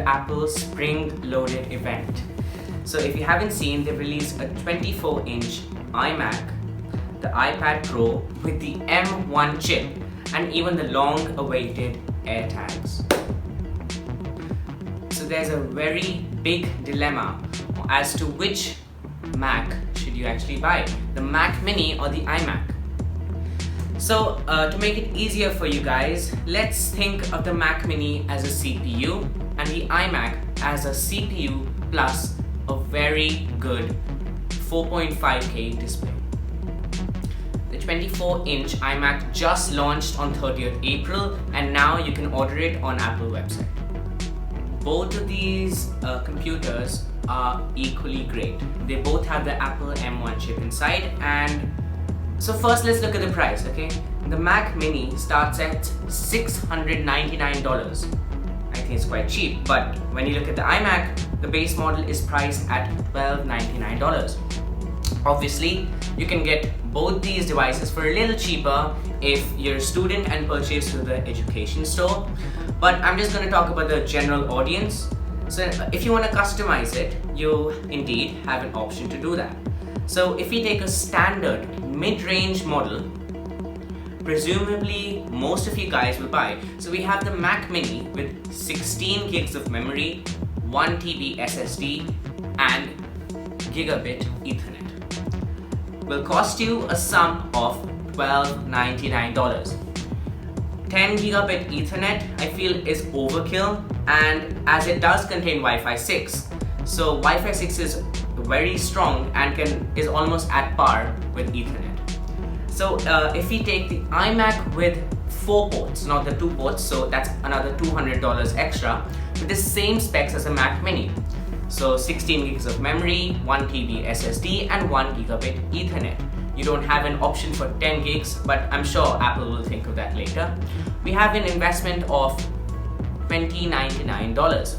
the Apple spring-loaded event. So if you haven't seen, they've released a 24-inch iMac, the iPad Pro with the M1 chip, and even the long-awaited AirTags. So there's a very big dilemma as to which Mac should you actually buy, the Mac Mini or the iMac. So to make it easier for you guys, let's think of the Mac Mini as a CPU and the iMac as a CPU plus a very good 4.5K display. The 24-inch iMac just launched on 30th April and now you can order it on Apple website. Both of these computers are equally great. They both have the Apple M1 chip inside, and so first let's look at the price, okay? The Mac Mini starts at $699. I think it's quite cheap, but when you look at the iMac, the base model is priced at $1,299. Obviously, you can get both these devices for a little cheaper if you're a student and purchase through the education store. But I'm just going to talk about the general audience. So if you want to customize it, you indeed have an option to do that. So if you take a standard mid-range model, presumably most of you guys will buy. So we have the Mac Mini with 16 gigs of memory, 1 TB SSD and gigabit Ethernet. Will cost you a sum of $1,299. 10 gigabit Ethernet I feel is overkill, and as it does contain Wi-Fi 6, so Wi-Fi 6 is very strong and is almost at par with Ethernet. So if we take the iMac with 4 ports, not the 2 ports, so that's another $200 extra with the same specs as a Mac Mini. So 16 gigs of memory, 1 TB SSD and 1 gigabit Ethernet. You don't have an option for 10 gigs, but I'm sure Apple will think of that later. We have an investment of $2,099.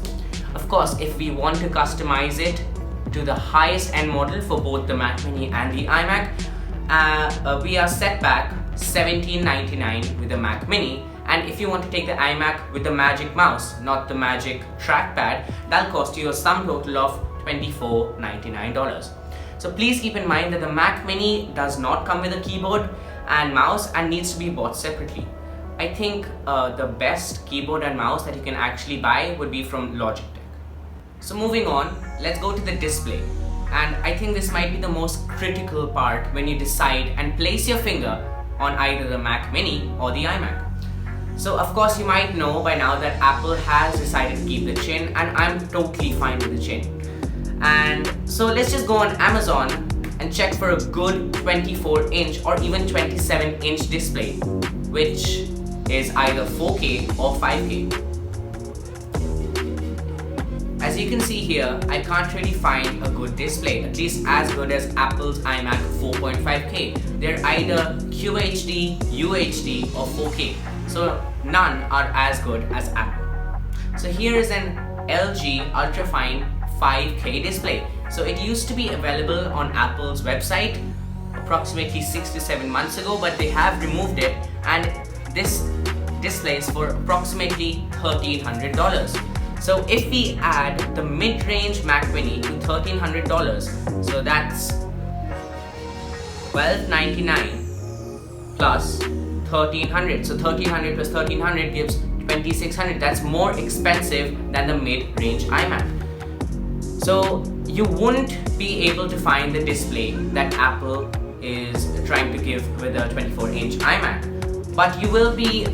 Of course, if we want to customize it to the highest end model for both the Mac Mini and the iMac, we are set back $1799 with the Mac Mini. And if you want to take the iMac with the Magic Mouse, not the Magic Trackpad, that'll cost you a sum total of $2499. So please keep in mind that the Mac Mini does not come with a keyboard and mouse and needs to be bought separately. I think the best keyboard and mouse that you can actually buy would be from Logitech. So moving on, let's go to the display. And I think this might be the most critical part when you decide and place your finger on either the Mac Mini or the iMac. So of course you might know by now that Apple has decided to keep the chin, and I'm totally fine with the chin. And so let's just go on Amazon and check for a good 24-inch or even 27-inch display, which is either 4K or 5K. As you can see here, I can't really find a good display, at least as good as Apple's iMac 4.5K. They're either QHD, UHD or 4K. So none are as good as Apple. So here is an LG ultrafine 5K display. So it used to be available on Apple's website approximately 6 to 7 months ago, but they have removed it, and this display is for approximately $1,300. So if we add the mid-range Mac Mini to $1,300, so that's $1,299 plus $1,300. So $1,300 plus $1,300 gives $2,600. That's more expensive than the mid-range iMac. So you wouldn't be able to find the display that Apple is trying to give with a 24-inch iMac. But you will be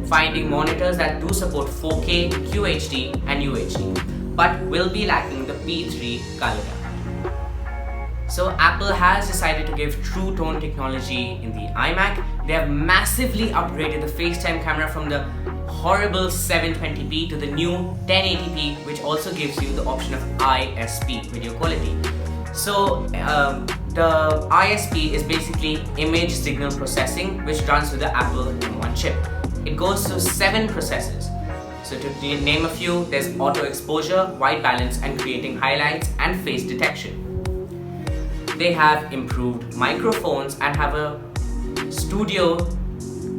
finding monitors that do support 4K, QHD and UHD, but will be lacking the P3 color gamut. So Apple has decided to give True Tone technology in the iMac. They have massively upgraded the FaceTime camera from the horrible 720p to the new 1080p, which also gives you the option of ISP, video quality. So the ISP is basically image signal processing, which runs with the Apple M1 chip. It goes through 7 processes. So to name a few, there's auto exposure, white balance and creating highlights, and face detection. They have improved microphones and have a studio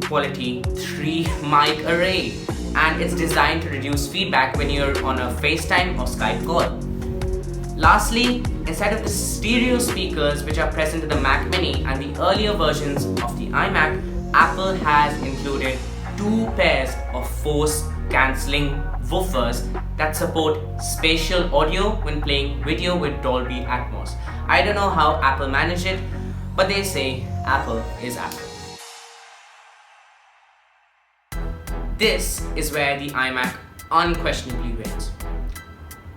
quality 3 mic array. and it's designed to reduce feedback when you're on a FaceTime or Skype call. Lastly, instead of the stereo speakers which are present in the Mac Mini and the earlier versions of the iMac, Apple has included 2 pairs of force cancelling woofers that support spatial audio when playing video with Dolby Atmos. I don't know how Apple managed it, but they say Apple is Apple. This is where the iMac unquestionably wins.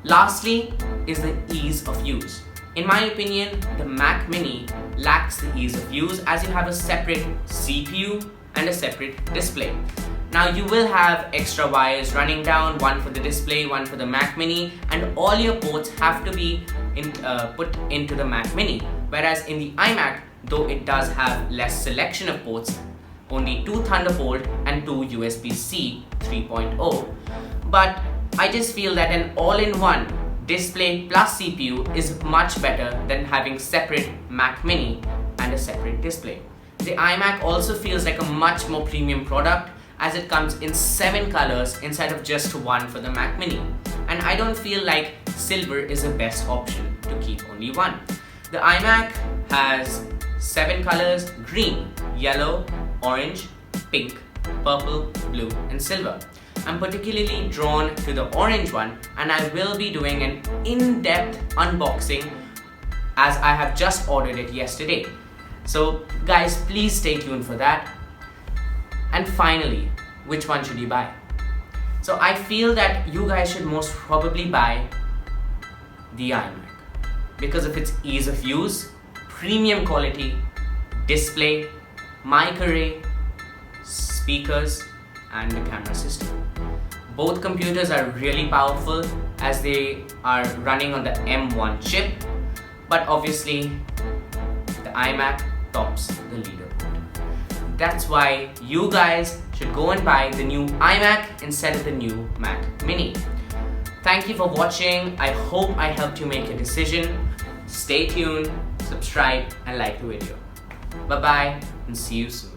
Lastly is the ease of use. In my opinion, the Mac Mini lacks the ease of use as you have a separate CPU and a separate display. Now you will have extra wires running down, one for the display, one for the Mac Mini, and all your ports have to be put into the Mac Mini. Whereas in the iMac, though it does have less selection of ports, only 2 Thunderbolt and 2 USB-C 3.0, but I just feel that an all-in-one display plus CPU is much better than having separate Mac Mini and a separate display. The iMac also feels like a much more premium product as it comes in 7 colors instead of just 1 for the Mac Mini. And I don't feel like silver is the best option to keep only 1. The iMac has 7 colors: green, yellow, orange, pink, purple, blue, and silver. I'm particularly drawn to the orange one, and I will be doing an in-depth unboxing as I have just ordered it yesterday. So guys, please stay tuned for that. And finally, which one should you buy? So I feel that you guys should most probably buy the iMac because of its ease of use, premium quality, display, mic array, speakers, and the camera system. Both computers are really powerful as they are running on the M1 chip, but obviously the iMac tops the leaderboard. That's why you guys should go and buy the new iMac instead of the new Mac Mini. Thank you for watching. I hope I helped you make a decision. Stay tuned, subscribe, and like the video. Bye bye and see you soon.